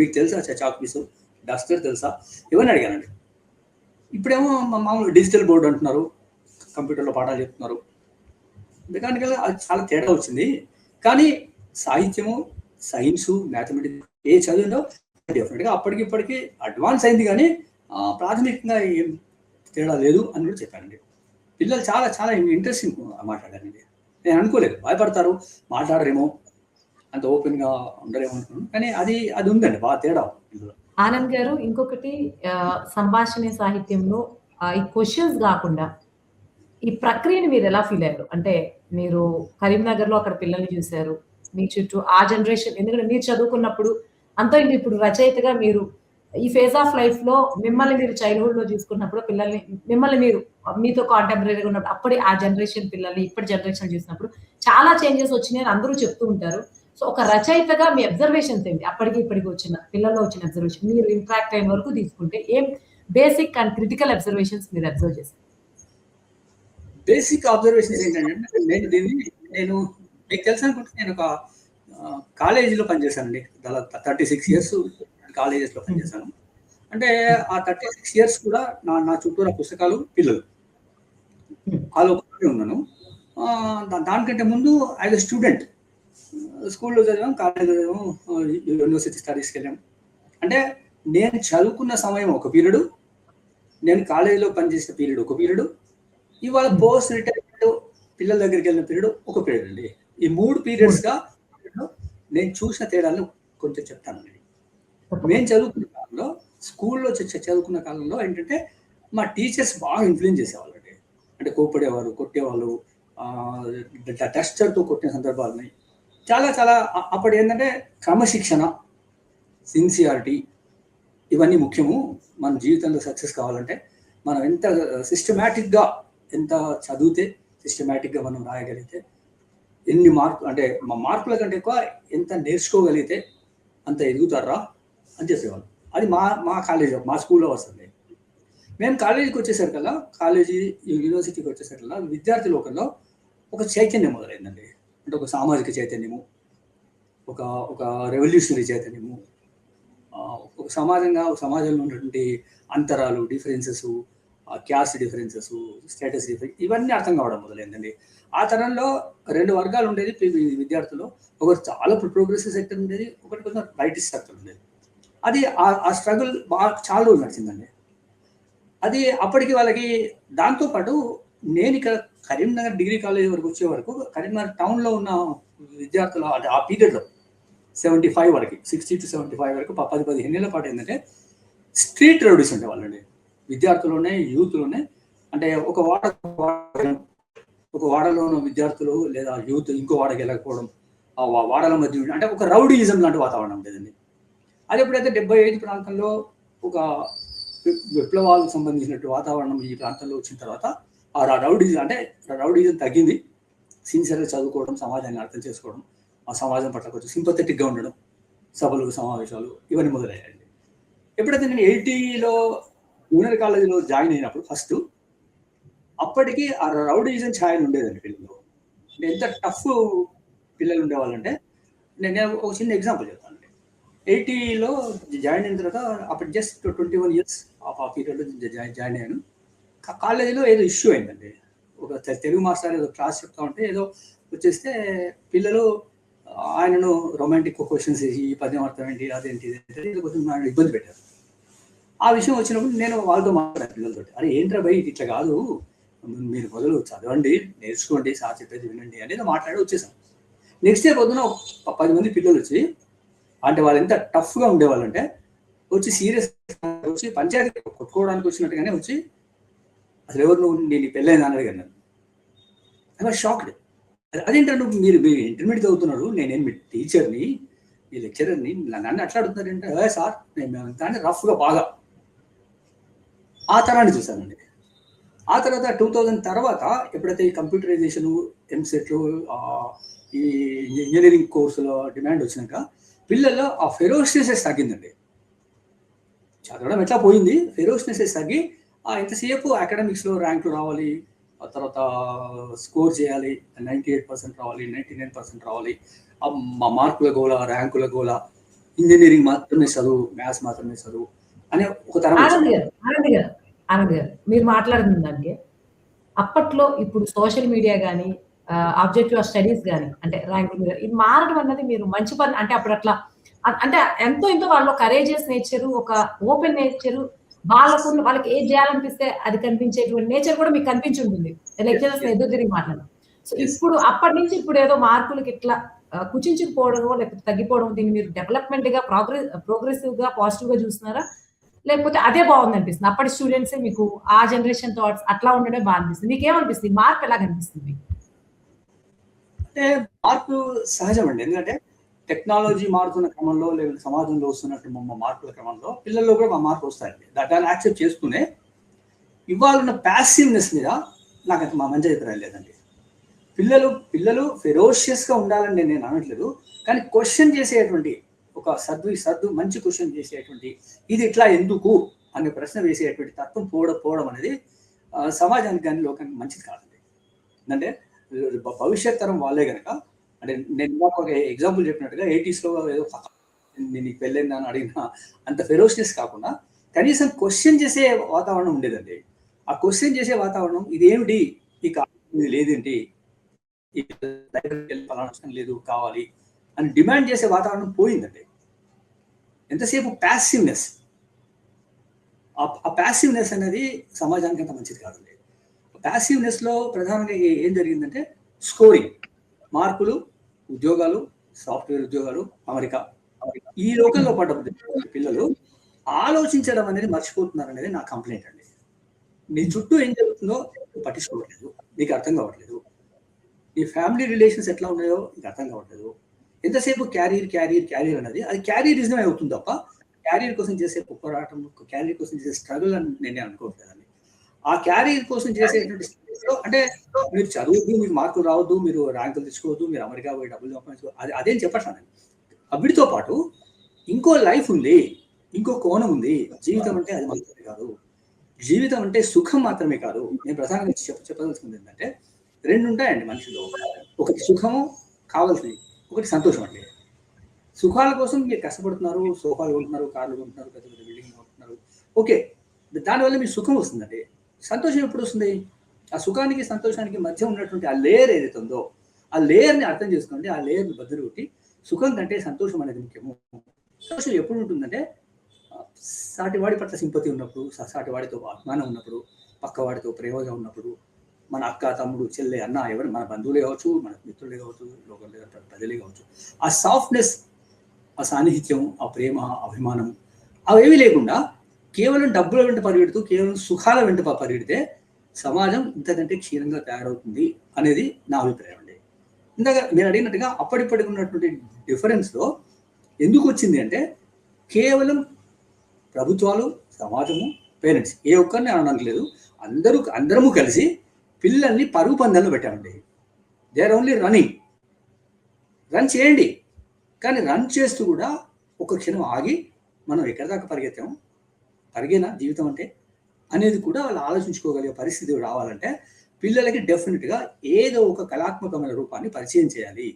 [SPEAKER 2] మీకు తెలుసా చాక్ పీసు, డస్టర్ తెలుసా, ఇవన్నీ అడిగానండి. ఇప్పుడేమో మామూలు డిజిటల్ బోర్డు అంటున్నారు, కంప్యూటర్లో పాఠాలు చెప్తున్నారు. మెకానికల్గా అది చాలా తేడా వచ్చింది. కానీ సాహిత్యము, సైన్సు, మ్యాథమెటిక్స్ ఏ చదివిందో డెఫినెట్గా అప్పటికి ఇప్పటికీ అడ్వాన్స్ అయింది, కానీ ప్రాథమికంగా ఏం తేడా లేదు అని కూడా చెప్పానండి. పిల్లలు చాలా చాలా ఇంట్రెస్టింగ్ మాట్లాడారండి. నేను అనుకోలేదు, భయపడతారు, మాట్లాడరేమో, అంత ఓపెన్గా ఉండరేమో అనుకున్నాను. కానీ అది ఉందండి, బాగా తేడా ఇందులో.
[SPEAKER 1] ఆనంద్ గారు, ఇంకొకటి సంభాషణ సాహిత్యంలో ఈ క్వశ్చన్స్ కాకుండా ఈ ప్రక్రియని మీరు ఎలా ఫీల్ అయ్యారు? అంటే మీరు కరీంనగర్‌లో అక్కడ పిల్లల్ని చూసారు. మీ చుట్టూ ఆ జనరేషన్, ఎందుకంటే మీరు చదువుకున్నప్పుడు అంతా ఇంక ఇప్పుడు రచయితగా మీరు ఈ ఫేజ్ ఆఫ్ లైఫ్‌లో మిమ్మల్ని మీరు చైల్డ్‌హుడ్‌లో చూసుకున్నప్పుడు మిమ్మల్ని మీరు మీతో కాంటెంపరరీగా ఉన్నప్పుడు అప్పటి ఆ జనరేషన్ పిల్లల్ని ఇప్పటి జనరేషన్ చూసినప్పుడు చాలా చేంజెస్ వచ్చినాయని అందరూ చెప్తూ ఉంటారు. సో ఒక రచయితగా మీ అబ్జర్వేషన్స్ ఏంటి? అప్పటికి ఇప్పటికి వచ్చిన పిల్లల్లో వచ్చిన అబ్జర్వేషన్ మీరు ఇంటరాక్ట్ అయిన వరకు తీసుకుంటే ఏం బేసిక్ అండ్ క్రిటికల్ అబ్జర్వేషన్స్ మీరు అబ్జర్వ్ చేశారు?
[SPEAKER 2] బేసిక్ అబ్జర్వేషన్స్ ఏంటంటే, నేను మీకు తెలుసు అనుకుంటే, నేను ఒక కాలేజీలో పనిచేశానండి. దాదాపు 36 ఇయర్స్ కాలేజెస్లో పనిచేశాను. అంటే ఆ 36 ఇయర్స్ కూడా నా చుట్టూరా పుస్తకాలు, పిల్లలు, ఆ లోపలనే ఉన్నాను. దానికంటే ముందు యాజ్ ఎ స్టూడెంట్ స్కూల్లో చదివాం, కాలేజీలో చదివాం, యూనివర్సిటీ స్టడీస్కి వెళ్ళాం. అంటే నేను చదువుకున్న సమయం ఒక పీరియడ్, నేను కాలేజీలో పనిచేసిన పీరియడ్ ఒక పీరియడ్, ఇవాళ పోస్ట్ రిటైర్మెంట్ పిల్లల దగ్గరికి వెళ్ళిన పీరియడ్ ఒక పీరియడ్ అండి. ఈ 3 పీరియడ్స్గా నేను చూసిన తేడాలను కొంచెం చెప్తానండి. మేము చదువుకున్న కాలంలో, స్కూల్లో చదువుకున్న కాలంలో ఏంటంటే, మా టీచర్స్ బాగా ఇన్ఫ్లుయెన్స్ చేసేవాళ్ళు అండి. అంటే కోప్పడేవారు, కొట్టేవాళ్ళు, డస్టర్తో కొట్టిన సందర్భాలు ఉన్నాయి. చాలా చాలా అప్పుడు ఏంటంటే క్రమశిక్షణ, సిన్సియారిటీ, ఇవన్నీ ముఖ్యము. మన జీవితంలో సక్సెస్ కావాలంటే మనం ఎంత సిస్టమేటిక్గా, ఎంత చదివితే సిస్టమేటిక్గా మనం రాయగలిగితే, ఎన్ని మార్కులు అంటే మా మార్కుల కంటే ఎక్కువ ఎంత నేర్చుకోగలిగితే అంత ఎదుగుతారా అని చెప్పేవాళ్ళు. అది మా కాలేజీ, మా స్కూల్లో వస్తుంది. మేము కాలేజీకి వచ్చేసరికల్లా, యూనివర్సిటీకి వచ్చేసరికల్లా విద్యార్థి లోకంలో ఒక చైతన్యం మొదలైందండి. అంటే ఒక సామాజిక చైతన్యము, ఒక రెవల్యూషనరీ చైతన్యము, ఒక సమాజంలో ఉన్నటువంటి అంతరాలు, differences, caste differences, status difference, ఇవన్నీ అర్థం కావడం మొదలైందండి. ఆ తరంలో 2 వర్గాలు ఉండేది విద్యార్థులు. ఒకటి చాలా ప్రోగ్రెసివ్ సెక్టర్ ఉండేది, ఒకటి కొంచెం రైటిస్ట్ సెక్టర్ ఉండేది. అది ఆ స్ట్రగుల్ బాగా చాలా రోజులు నడిచిందండి. అది అప్పటికి వాళ్ళకి. దాంతోపాటు నేను ఇక్కడ కరీంనగర్ డిగ్రీ కాలేజ్ వరకు వచ్చే వరకు, కరీంనగర్ టౌన్లో ఉన్న విద్యార్థులు అంటే ఆ పీరియడ్లో 75 వరకు, 60 to 75 వరకు 10-15 ఏళ్ల పాటు ఏంటంటే స్ట్రీట్ రౌడీస్ ఉండేవాళ్ళండి విద్యార్థులోనే, యూత్లోనే. అంటే ఒక వాడలో ఉన్న విద్యార్థులు లేదా యూత్ ఇంకో వాడకి వెళ్ళకపోవడం, ఆ వాడల మధ్య అంటే ఒక రౌడీయిజం లాంటి వాతావరణం ఉండేదండి. అది ఎప్పుడైతే 75 ప్రాంతంలో ఒక విప్లవాలకు సంబంధించినట్టు వాతావరణం ఈ ప్రాంతంలో వచ్చిన తర్వాత ఆ రౌడీయిజం తగ్గింది. సిన్సియర్గా చదువుకోవడం, సమాజాన్ని అర్థం చేసుకోవడం, ఆ సమాజం పట్ల కొంచెం సింపథెటిక్గా ఉండడం, సభలు, సమావేశాలు, ఇవన్నీ మొదలయ్యాయండి. ఎప్పుడైతే నేను 80లో జూనియర్ కాలేజీలో జాయిన్ అయినప్పుడు ఫస్ట్, అప్పటికి ఆ రౌడీయిజం ఛాయలు ఉండేదండి పిల్లలు. ఎంత టఫ్ పిల్లలు ఉండేవాళ్ళంటే, నేను ఒక చిన్న ఎగ్జాంపుల్ చెప్తానండి. 80లో జాయిన్ అయిన తర్వాత, అప్పుడు జస్ట్ 21 ఇయర్స్ ఆ పీరియడ్లో జాయిన్ అయ్యాను. కాలేజీలో ఏదో ఇష్యూ అయిందండి. ఒక తెలుగు మాస్టర్ ఏదో క్లాస్ చెప్తా ఉంటే ఏదో వచ్చేస్తే పిల్లలు ఆయనను రొమాంటిక్ క్వశ్చన్స్ వేసి, ఈ పద్యం అర్థం ఏంటి, అదేంటి, కొంచెం ఆయన ఇబ్బంది పెట్టారు. ఆ విషయం వచ్చినప్పుడు నేను వాళ్ళతో మాట్లాడాను పిల్లలతో. అరే ఏంట్రా భయ్, ఇట్లా కాదు, మీరు మొదలు చదవండి, నేర్చుకోండి, సార్ చెప్పేది వినండి అనేది మాట్లాడి వచ్చేసాను. నెక్స్ట్ డే పొద్దున 10 మంది పిల్లలు వచ్చి, అంటే వాళ్ళు ఎంత టఫ్గా ఉండేవాళ్ళంటే, వచ్చి సీరియస్ వచ్చి పంచాయతీ కొట్టుకోవడానికి వచ్చినట్టుగానే వచ్చి, అసలు ఎవరు నువ్వు, నేను పెళ్ళైంది అని అడిగాను. I was shocked. అదేంటంటే మీరు ఇంటర్మీడియట్ చదువుతున్నారు, నేనేం మీ టీచర్ని, మీ లెక్చరర్ని, నన్ను అట్లా అడుగుతున్నారంటే, సార్ నేను దాన్ని రఫ్గా బాగా ఆ తరాన్ని చూశానండి. ఆ తర్వాత 2000 తర్వాత ఎప్పుడైతే ఈ కంప్యూటరైజేషను, ఎంసెట్లు, ఈ ఇంజనీరింగ్ కోర్సులో డిమాండ్ వచ్చినాక పిల్లల్లో ఆ ఫెరోషియస్నెస్ తగ్గిందండి. చదవడం ఎట్లా పోయింది, ఫెరోషియస్నెస్ తగ్గి ఎంతసేపు అకాడమిక్స్లో ర్యాంకులు రావాలి, ఆ తర్వాత స్కోర్ చేయాలి, 98% రావాలి, 99% రావాలి, మా మార్కుల గోల, ర్యాంకుల గోల, ఇంజనీరింగ్ మాత్రమే చదువు, మ్యాథ్స్ మాత్రమే చదువు అనే ఒక తరం
[SPEAKER 1] ఆనంద్ గారు, ఆనంద్ గారు మీరు మాట్లాడుతున్న దానికి అప్పట్లో ఇప్పుడు సోషల్ మీడియా గాని, ఆబ్జెక్టివ్ ఆఫ్ స్టడీస్ గాని, అంటే ర్యాంకింగ్ ఇది మారడం అన్నది మీరు మంచి పని అంటే అప్పుడు అట్లా అంటే ఎంతో ఎంతో వాళ్ళలో కరేజియస్ నేచరు, ఒక ఓపెన్ నేచరు, వాళ్ళకి ఏది చేయాలనిపిస్తే అది కనిపించేటువంటి నేచర్ కూడా మీకు కనిపించి ఉంటుంది. లెక్చరర్స్ ఎదురు తిరిగి మాట్లాడడం. సో ఇప్పుడు అప్పటి నుంచి ఇప్పుడు ఏదో మార్కులకి ఇట్లా కుచించుకుపోవడమో లేకపోతే తగ్గిపోవడం, దీన్ని మీరు డెవలప్‌మెంట్ గా ప్రోగ్రెసివ్‌గా పాజిటివ్‌గా చూస్తున్నారా? లేకపోతే అదే బాగుందనిపిస్తుంది. అప్పటి స్టూడెంట్సే మీకు ఆ జనరేషన్ థాట్స్ అట్లా ఉండడమే బా అనిపిస్తుంది. మీకేమనిపిస్తుంది? మార్పు ఎలా కనిపిస్తుంది మీకు?
[SPEAKER 2] అంటే మార్పు సహజమండి. ఎందుకంటే టెక్నాలజీ మారుతున్న క్రమంలో లేదా సమాజంలో వస్తున్నట్టు మార్పుల క్రమంలో పిల్లల్లో కూడా మా మార్పులు వస్తాయండి. దాన్ని యాక్సెప్ట్ చేస్తూనే ఇవాళ ఉన్న ప్యాసివ్నెస్ మీద నాకు మా మంచి అభిప్రాయం లేదండి. పిల్లలు ఫెరోషియస్గా ఉండాలని నేను అనట్లేదు, కానీ క్వశ్చన్ చేసేటువంటి ఒక సర్దు మంచి క్వశ్చన్ చేసేటువంటి ఇది ఇట్లా ఎందుకు అనే ప్రశ్న వేసేటువంటి తత్వం పోవడం అనేది సమాజానికి కానీ లోకానికి మంచిది కాదండి. అంటే భవిష్యత్ తరం వాళ్ళే కనుక, అంటే నేను ఒక ఎగ్జాంపుల్ చెప్పినట్టుగా 80s ఏదో నీకు పెళ్ళైందా అని అడిగిన అంత ఫెరోషియస్ కాకుండా కనీసం క్వశ్చన్ చేసే వాతావరణం ఉండేదండి. ఆ క్వశ్చన్ చేసే వాతావరణం ఇదేమిటి, ఈ ఇది లేదేంటి, ఫలానా లేదు కావాలి అని డిమాండ్ చేసే వాతావరణం పోయిందండి. ఎంతసేపు ప్యాసివ్నెస్, ఆ ప్యాసివ్నెస్ అనేది సమాజానికి అంత మంచిది కాదండి. ప్యాసివ్నెస్లో ప్రధానంగా ఏం జరిగిందంటే స్కోరింగ్, మార్కులు, ఉద్యోగాలు, సాఫ్ట్వేర్ ఉద్యోగాలు, అమెరికా, ఈ లోకంలో పడ్డ పిల్లలు ఆలోచించడం అనేది మర్చిపోతున్నారు అనేది నా కంప్లైంట్ అండి. నీ చుట్టూ ఏం జరుగుతుందో పట్టించుకోవట్లేదు, నీకు అర్థం కావట్లేదు. నీ ఫ్యామిలీ రిలేషన్స్ ఎట్లా ఉన్నాయో నీకు అర్థం కావట్లేదు. ఎంతసేపు క్యారియర్ అనేది అది క్యారియరిజం అవుతుంది తప్ప క్యారియర్ కోసం చేసే పోరాటం, క్యారియర్ కోసం చేసే స్ట్రగుల్ అని నేనే అనుకోవట్లేదండి. ఆ క్యారియర్ కోసం చేసేటువంటి అంటే మీరు చదువుద్దు, మీకు మార్కులు రావద్దు, మీరు ర్యాంకులు తెచ్చుకోవద్దు, మీరు అమెరికా పోయి డబ్బులు సంపాదించుకోవద్దు, అదేం చెప్పట్లేదు. వీటితో పాటు ఇంకో లైఫ్ ఉంది, ఇంకో కోణం ఉంది. జీవితం అంటే అది మాత్రమే కాదు, జీవితం అంటే సుఖం మాత్రమే కాదు. నేను ప్రధానంగా చెప్పదలుచుకుంది ఏంటంటే 2 ఉంటాయండి మనిషిలో. ఒకటి సుఖము కావాల్సింది, ఒకటి సంతోషం అండి. సుఖాల కోసం మీరు కష్టపడుతున్నారు, సోఫాలు కొంటున్నారు, కార్లు కొంటున్నారు, పెద్ద పెద్ద బిల్డింగ్ కొంటున్నారు, ఓకే, దానివల్ల మీకు సుఖం వస్తుందండి. సంతోషం ఎప్పుడు వస్తుంది? ఆ సుఖానికి సంతోషానికి మధ్య ఉన్నటువంటి ఆ లేయర్ ఏదైతే ఉందో ఆ లేయర్ని అర్థం చేసుకోండి, ఆ లేయర్ని బదులు కొట్టి సుఖం కంటే సంతోషం అనేది ముఖ్యము. సంతోషం ఎప్పుడు ఉంటుందంటే సాటివాడి పట్ల సింపతి ఉన్నప్పుడు, సాటివాడితో అభిమానం ఉన్నప్పుడు, పక్కవాడితో ప్రేమగా ఉన్నప్పుడు, మన అక్క, తమ్ముడు, చెల్లె, అన్న, ఎవరు మన బంధువులే కావచ్చు, మన మిత్రులే కావచ్చు, లోకంలో ప్రజలే కావచ్చు, ఆ సాఫ్ట్నెస్, ఆ సాన్నిహిత్యం, ఆ ప్రేమ, అభిమానం అవేమీ లేకుండా కేవలం డబ్బుల వెంట పరిగెడుతూ కేవలం సుఖాల వెంట పరిగెడితే సమాజం ఇంతకంటే క్షీణంగా తయారవుతుంది అనేది నా అభిప్రాయం అండి. ఇందాక నేను అడిగినట్టుగా అప్పటిప్పటికి ఉన్నటువంటి డిఫరెన్స్లో ఎందుకు వచ్చింది అంటే కేవలం ప్రభుత్వాలు, సమాజము, పేరెంట్స్ ఏ ఒక్కరిని అనడానికి లేదు, అందరము కలిసి పిల్లల్ని పరుగు పందాల్లో పెట్టామండి. దే ఆర్ ఓన్లీ రన్ చేయండి, కానీ రన్ చేస్తూ కూడా ఒక క్షణం ఆగి మనం ఎక్కడి దాకా పరిగేనా జీవితం అంటే అనేది కూడా వాళ్ళు ఆలోచించుకోగలిగే పరిస్థితి రావాలంటే పిల్లలకి డెఫినెట్గా ఏదో ఒక కళాత్మకమైన రూపాన్ని పరిచయం చేయాలి.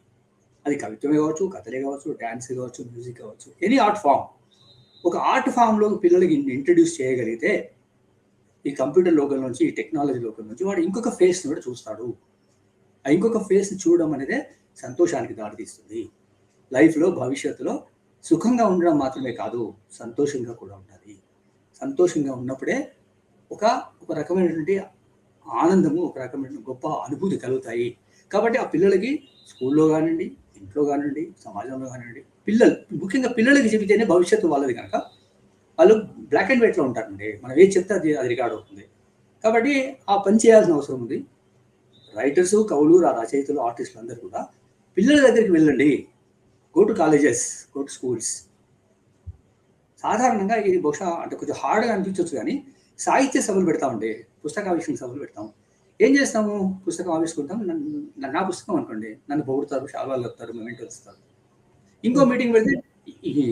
[SPEAKER 2] అది కవిత్వమే కావచ్చు, కథలే కావచ్చు, డ్యాన్స్ కావచ్చు, మ్యూజిక్ కావచ్చు, ఎనీ ఆర్ట్ ఫామ్. ఒక ఆర్ట్ ఫామ్లో పిల్లలకి ఇంట్రడ్యూస్ చేయగలిగితే ఈ కంప్యూటర్ లోకల్ నుంచి, ఈ టెక్నాలజీ లోకల్ నుంచి వాడు ఇంకొక ఫేస్ని కూడా చూస్తాడు. ఆ ఇంకొక ఫేస్ని చూడడం అనేదే సంతోషానికి దారితీస్తుంది. లైఫ్లో భవిష్యత్తులో సుఖంగా ఉండడం మాత్రమే కాదు, సంతోషంగా కూడా ఉండాలి. సంతోషంగా ఉన్నప్పుడే ఒక రకమైనటువంటి ఆనందము, ఒక రకమైన గొప్ప అనుభూతి కలుగుతాయి. కాబట్టి ఆ పిల్లలకి స్కూల్లో కానివ్వండి, ఇంట్లో కానివ్వండి, సమాజంలో కానివ్వండి, ముఖ్యంగా పిల్లలకి చెబితేనే భవిష్యత్తు వాళ్ళది కనుక వాళ్ళు బ్లాక్ అండ్ వైట్లో ఉంటారండి. మనం ఏది చెప్తే అది రికార్డ్ అవుతుంది. కాబట్టి ఆ పని చేయాల్సిన అవసరం ఉంది. రైటర్స్, కవులు, రచయితలు, ఆర్టిస్టులు అందరూ కూడా పిల్లల దగ్గరికి వెళ్ళండి. Go to colleges, go to schools. సాధారణంగా ఇది బహుశా అంటే కొంచెం హార్డ్గా అనిపించవచ్చు, కానీ సాహిత్య సభలు పెడతామండి, పుస్తకావిష్కరణ సభలు పెడతాం. ఏం చేస్తాము? పుస్తకం ఆవిష్కరిస్తాం, నా పుస్తకం అనుకోండి, నన్ను పొగుడుతారు, శాల్వాలు కలుపుతారు, మెమెంటోలు ఇస్తారు. ఇంకో మీటింగ్ పెడితే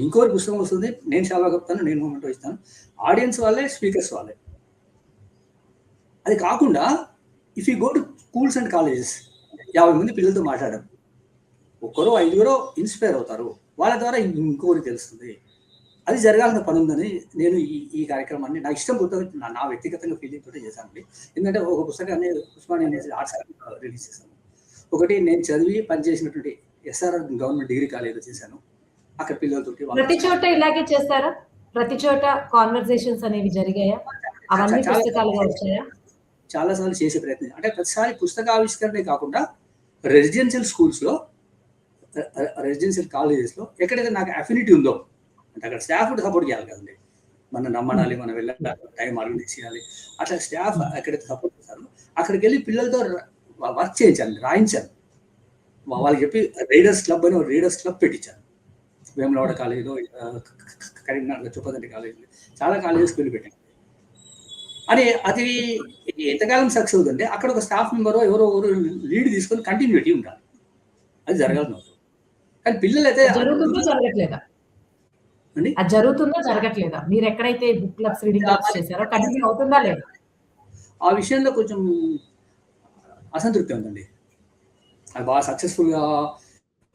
[SPEAKER 2] ఇంకోటి పుస్తకం వస్తుంది, నేను చాలా చెప్తాను, నేను మూమెంట్ ఇస్తాను, ఆడియన్స్ వాళ్ళే, స్పీకర్స్ వాళ్ళే. అది కాకుండా if you go to schools and colleges, 50 మంది పిల్లలతో మాట్లాడడం, ఒక్కరో 5గురో ఇన్స్పైర్ అవుతారు, వాళ్ళ ద్వారా ఇంకొకరికి తెలుస్తుంది. అది జరగాల్సిన పని ఉందని నేను ఈ కార్యక్రమాన్ని నా ఇష్టం నా వ్యక్తిగతంగా ఫీలింగ్ తోటి చేశానండి. ఎందుకంటే ఒక పుస్తకాన్ని ఉస్మానియా యూనివర్సిటీ ఆర్ట్స్ రిలీజ్ చేశాను. ఒకటి నేను చదివి పనిచేసినటువంటి ఎస్ఆర్ఆర్ గవర్నమెంట్ డిగ్రీ కాలేజీలో చేశాను. అక్కడ పిల్లలతోటి
[SPEAKER 1] ప్రతి చోట ఇలాగే చేస్తారా? ప్రతి చోట కాన్వర్సేషన్స్ అనేవి జరిగాయా? అవన్నీ పుస్తకాలుగా వచ్చాయా?
[SPEAKER 2] చాలా సార్లు చేసే ప్రయత్నం, అంటే ప్రతిసారి పుస్తక ఆవిష్కరణే కాకుండా రెసిడెన్షియల్ స్కూల్స్లో, రెసిడెన్షియల్ కాలేజెస్లో ఎక్కడైతే నాకు అఫినిటీ ఉందో, అంటే అక్కడ స్టాఫ్ సపోర్ట్ చేయాలి కదండి, మనం నమ్మనాలి, మనం వెళ్ళాలి, టైం ఆర్గనైజ్ చేయాలి, అట్లా స్టాఫ్ ఎక్కడైతే సపోర్ట్ చేస్తారో అక్కడికి వెళ్ళి పిల్లలతో వర్క్ చేయించాను, రాయించాను. వాళ్ళకి చెప్పి రీడర్స్ క్లబ్ అని రీడర్స్ క్లబ్ పెట్టించాను. వేములవాడ కాలేజీలో, కరీంనగర్ చుప్పదండి కాలేజీలో, చాలా కాలేజెస్కి వెళ్ళి పెట్టాను. అది ఎంతకాలం సక్సెస్ అవుతుందంటే అక్కడ ఒక స్టాఫ్ మెంబరో ఎవరో లీడ్ తీసుకొని కంటిన్యూటీ ఉండాలి. అది జరగాలి. కానీ పిల్లలు అయితే
[SPEAKER 1] జరుగుతుందా జరగట్లేదా? మీరు ఎక్కడైతే బుక్ క్లబ్స్, రీడింగ్ క్లబ్స్ చేశారో కంటిన్యూ అవుతుందా లేదా?
[SPEAKER 2] ఆ విషయంలో కొంచెం అసంతృప్తి ఉందండి. అది బాగా సక్సెస్ఫుల్గా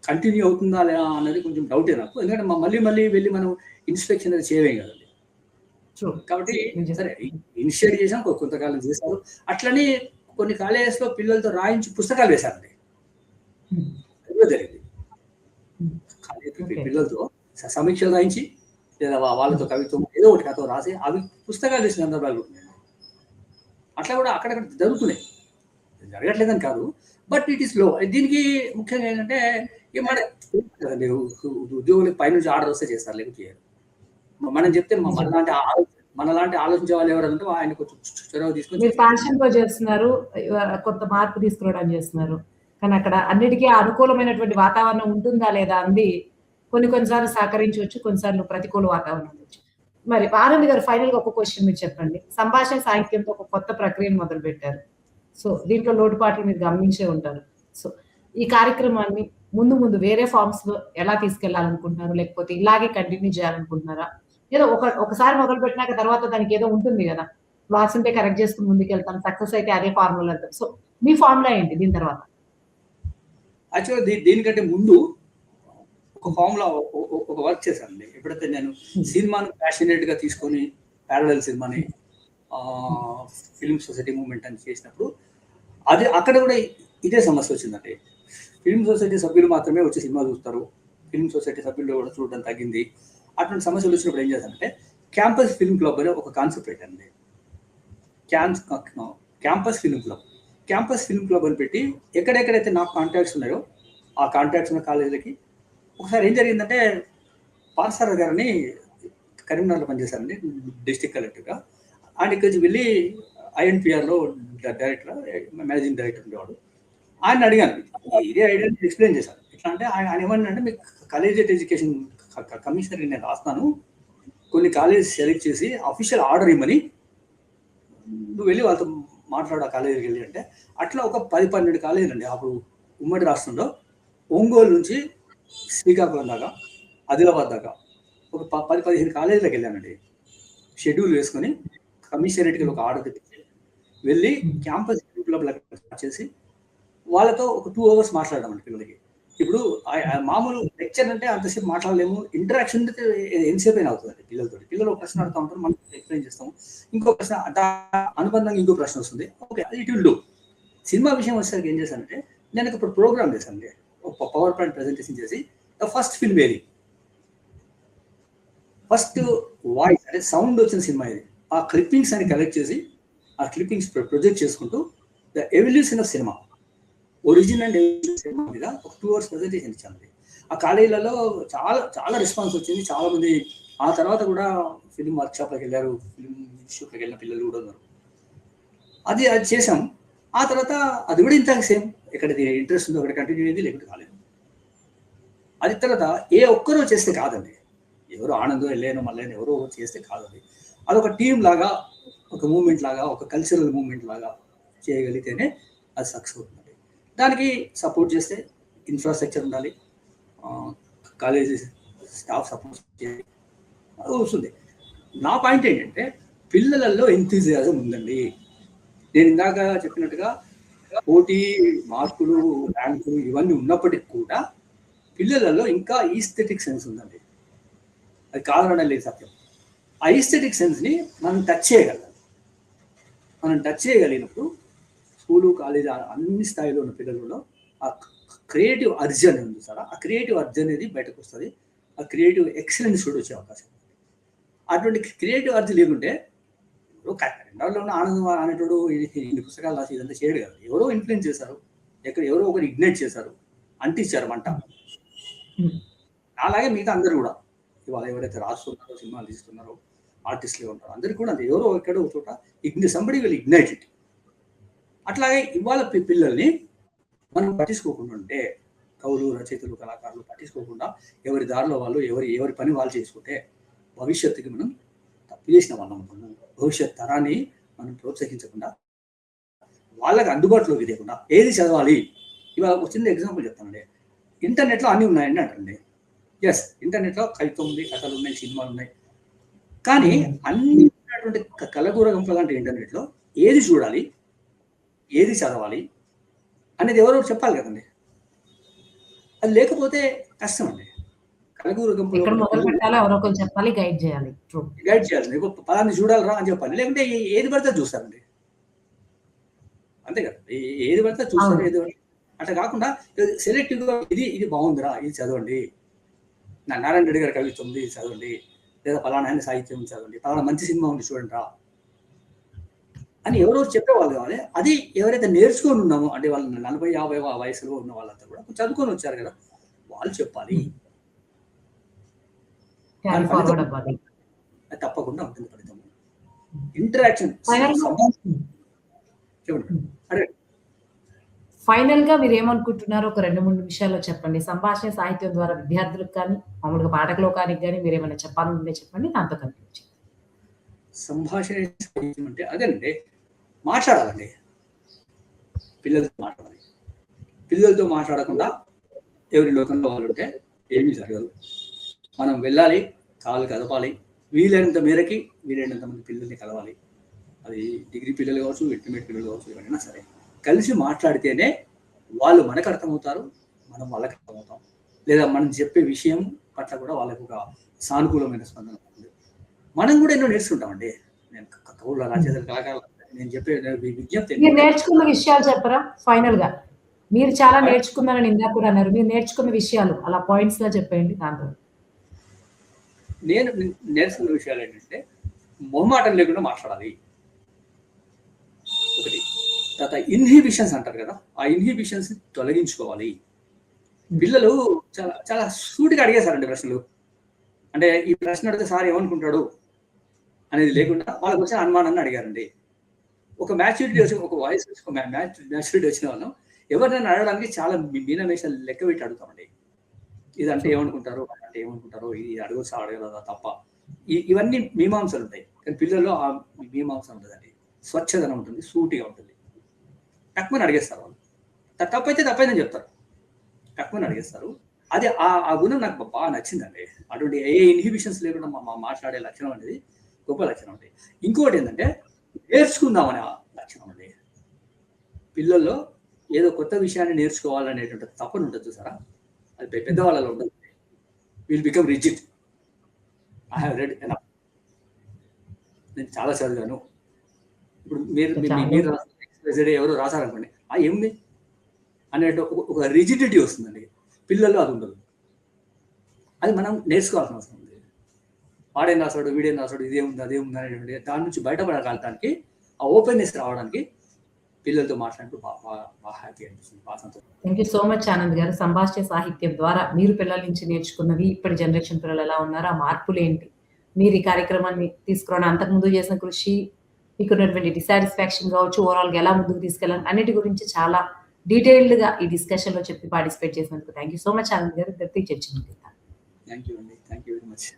[SPEAKER 2] కంటిన్యూ అవుతుందా లేదా అన్నది కొంచెం డౌటే నాకు. ఎందుకంటే మళ్ళీ వెళ్ళి మనం ఇన్స్పెక్షన్ అది చేయలేం కదండి. కాబట్టి సరే ఇనిషియేట్ చేసాం, కొంతకాలం చేశారు. అట్లని కొన్ని కాలేజెస్లో పిల్లలతో రాయించి పుస్తకాలు వేశారండి. జరిగింది పిల్లలతో సమీక్షలు రాయించి, లేదా వాళ్ళతో కవిత్వం ఏదో ఒకటి కథ రాసి అవి పుస్తకాలు వేసిన సందర్భాలు ఉంటున్నాయి. అట్లా కూడా అక్కడక్కడ జరుగుతున్నాయి, జరగట్లేదని కాదు, బట్ ఇట్ ఈస్ లో. దీనికి ముఖ్యంగా ఏంటంటే కదండి, ఉద్యోగులకు పైనుంచి ఆర్డర్ వస్తే చేస్తారు, లేకపోతే చేయరు. మనం చెప్తే మనలాంటి ఆలోచించే వాళ్ళు ఎవరంటే ఆయన కొంచెం చొరవ తీసుకొని
[SPEAKER 1] ప్యాషన్తో చేస్తున్నారు, కొత్త మార్పు తీసుకురావడం చేస్తున్నారు. కానీ అక్కడ అన్నిటికీ అనుకూలమైనటువంటి వాతావరణం ఉంటుందా లేదా అంది కొన్నిసార్లు సహకరించవచ్చు, కొన్నిసార్లు ప్రతికూల వాతావరణం ఉండొచ్చు. మరి ఆనంద్ గారు, ఫైనల్ గా ఒక క్వశ్చన్ మీరు చెప్పండి. సంభాషణ సాహిత్యంతో ఒక కొత్త ప్రక్రియను మొదలు పెట్టారు. సో దీంట్లో లోటుపాట్లు మీరు గమనించే ఉంటారు. సో ఈ కార్యక్రమాన్ని ముందు వేరే ఫార్మ్స్ లో ఎలా తీసుకెళ్లాలనుకుంటున్నారు, లేకపోతే ఇలాగే కంటిన్యూ చేయాలనుకుంటున్నారా? ఏదో ఒకసారి మొదలు పెట్టినాక తర్వాత దానికి ఏదో ఉంటుంది కదా, లాస్ ఉంటే కరెక్ట్ చేసుకుని ముందుకెళ్తాం, సక్సెస్ అయితే అదే ఫార్ములా వెళ్తాం. సో మీ ఫార్ములా ఏంటి దీని తర్వాత?
[SPEAKER 2] యాక్చువల్గా దీనికంటే ముందు ఒక ఫార్ములా ఒక వర్క్ చేశానండి. ఎప్పుడైతే నేను సినిమాను ప్యాషనేట్ గా తీసుకొని ప్యారలల్ సినిమాని ఫిల్మ్ సొసైటీ మూవ్మెంట్ అని చేసినప్పుడు అది అక్కడ కూడా ఇదే సమస్య వచ్చిందండి. ఫిల్మ్ సొసైటీ సభ్యులు మాత్రమే వచ్చి సినిమా చూస్తారు, ఫిల్మ్ సొసైటీ సభ్యులు కూడా చూడడం తగ్గింది. అటువంటి సమస్యలు వచ్చినప్పుడు ఏం చేశానంటే క్యాంపస్ ఫిల్మ్ క్లబ్ అనే ఒక కాన్సెప్ట్ పెట్టండి. Campus film club, campus film club అని పెట్టి ఎక్కడెక్కడైతే నాకు కాంటాక్ట్స్ ఉన్నాయో ఆ కాంటాక్ట్స్ ఉన్న కాలేజీలకి ఒకసారి ఏం జరిగిందంటే, పార్సార్ గారిని కరీంనగర్లో పనిచేశారండి డిస్ట్రిక్ట్ కలెక్టర్గా. ఆయన ఇక్కడి నుంచి వెళ్ళి ఐఎన్పిఆర్లో డైరెక్టర్, మేనేజింగ్ డైరెక్టర్ ఉండేవాడు. ఆయన అడిగాను, ఇదే ఐడియా ఎక్స్ప్లెయిన్ చేశాను. ఎట్లా అంటే ఆయన ఏమన్నాడంటే, మీకు కాలేజియేట్ ఎడ్యుకేషన్ కమిషనర్కి నేను రాస్తాను, కొన్ని కాలేజ్ సెలెక్ట్ చేసి అఫీషియల్ ఆర్డర్ ఇవ్వమని నువ్వు వెళ్ళి వాళ్ళతో మాట్లాడు ఆ కాలేజీకి వెళ్ళి అంటే. అట్లా ఒక 10-12 కాలేజీలు అండి అప్పుడు ఉమ్మడి రాష్ట్రంలో. ఒంగోలు నుంచి శ్రీకాకుళం దాకా, ఆదిలాబాద్ దాకా ఒక 10-15 కాలేజీలకు వెళ్ళానండి. షెడ్యూల్ వేసుకొని కమిషనరేట్కి ఒక ఆర్డర్ తెప్పించి వెళ్ళి క్యాంపస్ క్లబ్లకు చేసి వాళ్ళతో ఒక 2 hours మాట్లాడదామండి పిల్లలకి. ఇప్పుడు మామూలు లెక్చర్ అంటే అంతసేపు మాట్లాడలేము, ఇంటరాక్షన్ ఎంతసేపు అయినా అవుతుందండి పిల్లలతో. పిల్లలు ఒక ప్రశ్న అడుగుతూ ఉంటారు, మనం ఎక్స్ప్లెయిన్ చేస్తాము, ఇంకో ప్రశ్న అనుబంధంగా ఇంకో ప్రశ్న వస్తుంది. ఓకే, అది ఇట్ విల్ డూ. సినిమా విషయం వచ్చేసరికి ఏం చేశానంటే, నేను ఇప్పుడు ప్రోగ్రామ్ చేశానండి, ఒక పవర్ పాయింట్ ప్రెజెంటేషన్ చేసి ద ఫస్ట్ ఫిల్మ్ ఏది, ఫస్ట్ వాయిస్ అంటే సౌండ్ వచ్చిన సినిమా ఇది, ఆ క్లిప్పింగ్స్ అని కలెక్ట్ చేసి ఆ క్లిప్పింగ్స్ ప్రొజెక్ట్ చేసుకుంటూ the evolution of cinema, origin and cinema మీద ఒక 2 hours ప్రజెంటేషన్ ఇచ్చాను. ఆ కాలేజీలలో చాలా రెస్పాన్స్ వచ్చింది. చాలా మంది ఆ తర్వాత కూడా ఫిల్మ్ వర్క్షాప్లకు వెళ్ళారు, ఫిల్మ్ ఇన్స్టిట్యూట్లకు వెళ్ళిన పిల్లలు కూడా ఉన్నారు. అది చేసాం. ఆ తర్వాత అది కూడా ఇంత సేమ్, ఎక్కడ ఇంట్రెస్ట్ ఉందో అక్కడ కంటిన్యూ అయింది, లేకపోతే కాలేదు. అది తర్వాత ఏ ఒక్కరో చేస్తే కాదండి, ఎవరో ఆనందో వెళ్ళానో మళ్ళీ ఎవరో చేస్తే కాదండి. అదొక టీం లాగా, ఒక మూమెంట్ లాగా, ఒక కల్చరల్ మూమెంట్ లాగా చేయగలిగితేనే అది సక్సెస్ అవుతుంది. దానికి సపోర్ట్ చేస్తే ఇన్ఫ్రాస్ట్రక్చర్ ఉండాలి, కాలేజీ స్టాఫ్ సపోర్ట్ చేయాలి, అది వస్తుంది. నా పాయింట్ ఏంటంటే పిల్లలలో ఎంతూజియాజం ఉందండి. నేను ఇందాక చెప్పినట్టుగా పోటీ, మార్కులు, ర్యాంకులు ఇవన్నీ ఉన్నప్పటికీ కూడా పిల్లలలో ఇంకా ఈస్థెటిక్ సెన్స్ ఉందండి. అది కాదనడం లేదు సత్యం. ఆ ఈస్థెటిక్ సెన్స్ని మనం టచ్ చేయగలగాలి. మనం టచ్ చేయగలిగినప్పుడు స్కూలు, కాలేజ్ అన్ని స్థాయిలో ఉన్న పిల్లలలో ఆ క్రియేటివ్ అర్జ్ అనేది ఉంది సార్. ఆ క్రియేటివ్ అర్జ్ అనేది బయటకు వస్తుంది. ఆ క్రియేటివ్ ఎక్సలెన్స్ కూడా వచ్చే అవకాశం. అటువంటి క్రియేటివ్ అర్జ్ లేకుంటే రెండోలో ఉన్న ఆనందం అనేటోడు ఇన్ని పుస్తకాలు రాసి ఇదంతా చేయడు కదా. ఎవరో ఇన్ఫ్లుయెన్స్ చేశారు, ఎవరో ఒకరు ఇగ్నైట్ చేశారు, అంటించారు మంట. అలాగే మిగతా అందరూ కూడా ఇవాళ ఎవరైతే రాస్తున్నారో, సినిమాలు తీస్తున్నారో, ఆర్టిస్టులు ఉంటారో అందరికీ కూడా అంతే. ఎవరో ఎక్కడో చోట సంబడి విల్ ఇగ్నైట్ ఇట్. అట్లాగే ఇవాళ పిల్లల్ని మనం పట్టించుకోకుండా ఉంటే, కవులు, రచయితలు, కళాకారులు పట్టించుకోకుండా ఎవరి దారిలో వాళ్ళు ఎవరి పని వాళ్ళు చేసుకుంటే భవిష్యత్తుకి మనం తప్పు చేసిన వాళ్ళం అనుకున్నాం. భవిష్యత్ తరాన్ని మనం ప్రోత్సహించకుండా, వాళ్ళకి అందుబాటులోకి లేకుండా ఏది చదవాలి. ఇవాళ ఒక చిన్న ఎగ్జాంపుల్ చెప్తానండి. ఇంటర్నెట్లో అన్నీ ఉన్నాయండి అంటండి. ఎస్, ఇంటర్నెట్లో కవిత్వం ఉంది, కథలు ఉన్నాయి, సినిమాలు ఉన్నాయి. కానీ అన్ని ఉన్నటువంటి కలగూర గంపలు అంటే ఇంటర్నెట్లో ఏది చూడాలి, ఏది చదవాలి అనేది ఎవరో చెప్పాలి కదండి. అది లేకపోతే కష్టం అండి. కలగూర గంపలు
[SPEAKER 1] గైడ్ చేయాలి.
[SPEAKER 2] పలాన్ని చూడాలరా అని చెప్పాలి. లేకుంటే ఏది పడితే చూస్తారండి, అంతే కదా. ఏది పడితే చూస్తారు, ఏది అట్లా కాకుండా సెలెక్టివ్గా ఇది బాగుందిరా, ఇది చదవండి, నారాయణ రెడ్డి గారి కవిత్వం ఉంది, ఇది చదవండి, లేదా పలానా ఆయన సాహిత్యం చదవండి, పలానా మంచి సినిమా ఉంది చూడండి రా అని ఎవరెవరు చెప్పేవాళ్ళు కావాలి. అది ఎవరైతే నేర్చుకొని ఉన్నామో అంటే వాళ్ళు 40-50 వయసులో ఉన్న వాళ్ళంతా కూడా చదువుకొని వచ్చారు కదా, వాళ్ళు చెప్పాలి. తప్పకుండా ఉంటుంది ఫలితం. ఇంటరాక్షన్.
[SPEAKER 1] ఫైనల్ గా మీరు ఏమనుకుంటున్నారో ఒక 2-3 నిమిషాల్లో చెప్పండి. సంభాషణ సాహిత్యం ద్వారా విద్యార్థులకు కానీ, మామూలుగా పాఠక లోకానికి కానీ మీరు ఏమైనా చెప్పాలంటే చెప్పండి, దాంతో కనిపించి.
[SPEAKER 2] సంభాషణ సాహిత్యం అంటే అదేనండి, మాట్లాడాలండి. పిల్లలతో మాట్లాడాలి. పిల్లలతో మాట్లాడకుండా ఎవరి లోకంలో వాళ్ళు ఉంటే ఏమీ జరగదు. మనం వెళ్ళాలి, కాలు కదపాలి, వీలైనంత మేరకి వీలైనంత మంది పిల్లల్ని కలవాలి. అది డిగ్రీ పిల్లలు కావచ్చు, ఇంటర్మీడియట్ పిల్లలు కావచ్చు, ఎవరైనా సరే కలిసి మాట్లాడితేనే వాళ్ళు మనకు అర్థమవుతారు, మనం వాళ్ళకి అర్థమవుతాం. లేదా మనం చెప్పే విషయం పట్ల కూడా వాళ్ళకు ఒక సానుకూలమైన స్పందన ఉంటుంది. మనం కూడా ఎన్నో నేర్చుకుంటామండి. నేను కవుల, రచయితల, కళాకారులు నేను చెప్పే విజ్ఞప్తి.
[SPEAKER 1] మీరు నేర్చుకున్న విషయాలు చెప్పరా ఫైనల్ గా? మీరు చాలా నేర్చుకున్నారని ఇందాక కూడా అన్నారు. మీరు నేర్చుకున్న విషయాలు అలా పాయింట్స్ గా చెప్పండి. దాంట్లో
[SPEAKER 2] నేను నేర్చుకున్న విషయాలు ఏంటంటే మొహమాటం లేకుండా మాట్లాడాలి ఒకటి. తర్వాత ఇన్హిబిషన్స్ అంటారు కదా, ఆ ఇన్హిబిషన్స్ తొలగించుకోవాలి. పిల్లలు చాలా చాలా సూటిగా అడిగేశారండి ప్రశ్నలు. అంటే ఈ ప్రశ్న అడిగితే సార్ ఏమనుకుంటాడు అనేది లేకుండా వాళ్ళకి వచ్చిన అనుమానాన్ని అడిగారండి. ఒక మ్యాచ్యూరిటీ వచ్చి, ఒక వాయిస్ వచ్చి, ఒక మ్యాచ్యూరిటీ వచ్చిన వాళ్ళు ఎవరినైనా అడగడానికి చాలా మీనమేషాలు లెక్క పెట్టి అడుగుతామండి. ఇదంటే ఏమనుకుంటారు, అంటే ఏమనుకుంటారో, ఇది అడగొచ్చా అడగలదా తప్ప, ఇవన్నీ మీమాంసలు ఉంటాయి. కానీ పిల్లల్లో ఆ మీమాంస ఉంటుందండి, స్వచ్ఛదనం ఉంటుంది, సూటిగా ఉంటుంది. తక్కువని అడిగేస్తారు వాళ్ళు. తప్పైతే తప్పైందని చెప్తారు, తక్కువని అడిగేస్తారు. అది ఆ గుణం నాకు బాగా నచ్చిందండి. అటువంటి ఏ ఇన్హిబిషన్స్ లేకుండా మాట్లాడే లక్షణం అనేది గొప్ప లక్షణం అండి. ఇంకోటి ఏంటంటే నేర్చుకుందామనే లక్షణం అండి. పిల్లల్లో ఏదో కొత్త విషయాన్ని నేర్చుకోవాలనేటువంటి తపన ఉంటుంది చూసారా, అది పెద్దవాళ్ళలో ఉంటుంది. Will become rigid. I have read enough, నేను చాలా చదివాను. ఇప్పుడు మీరు ఎవరో రాశారనుకోండి, ఏముంది అనేటు ఒక రిజిడిటీ వస్తుందండి. పిల్లల్లో అది ఉండదు. అది మనం నేర్చుకోవాల్సిన అవసరం ఉంది. వాడేం రాశాడు, వీడేం రాశాడు, ఇదేముంది అదేముంది అనేటువంటి దాని నుంచి బయటపడగలటానికి, ఆ ఓపెన్నెస్ రావడానికి పిల్లలతో మాట్లాడుతూ బాగా హ్యాపీ అనిపిస్తుంది, బాగా సంతోషం.
[SPEAKER 1] Thank you so much Anand గారు. సంభాషణ సాహిత్యం ద్వారా మీరు పిల్లల నుంచి నేర్చుకున్నవి, ఇప్పటి జనరేషన్ పిల్లలు ఎలా ఉన్నారు, ఆ మార్పులు ఏంటి, మీరు ఈ కార్యక్రమాన్ని తీసుకురావడం, అంతకుముందు చేసిన కృషి, మీకున్నటువంటి డిసాటిస్ఫాక్షన్ కావచ్చు, ఓవరాల్గా ఎలా ముందుకు తీసుకెళ్ళాలి అన్నిటి గురించి చాలా డీటెయిల్డ్గా ఈ డిస్కషన్లో చెప్పి పార్టిసిపేట్ చేసినందుకు thank you so much Anand గారు. గట్టి చర్చ.
[SPEAKER 2] థ్యాంక్ యూ అండి, థ్యాంక్ యూ వెరీ మచ్.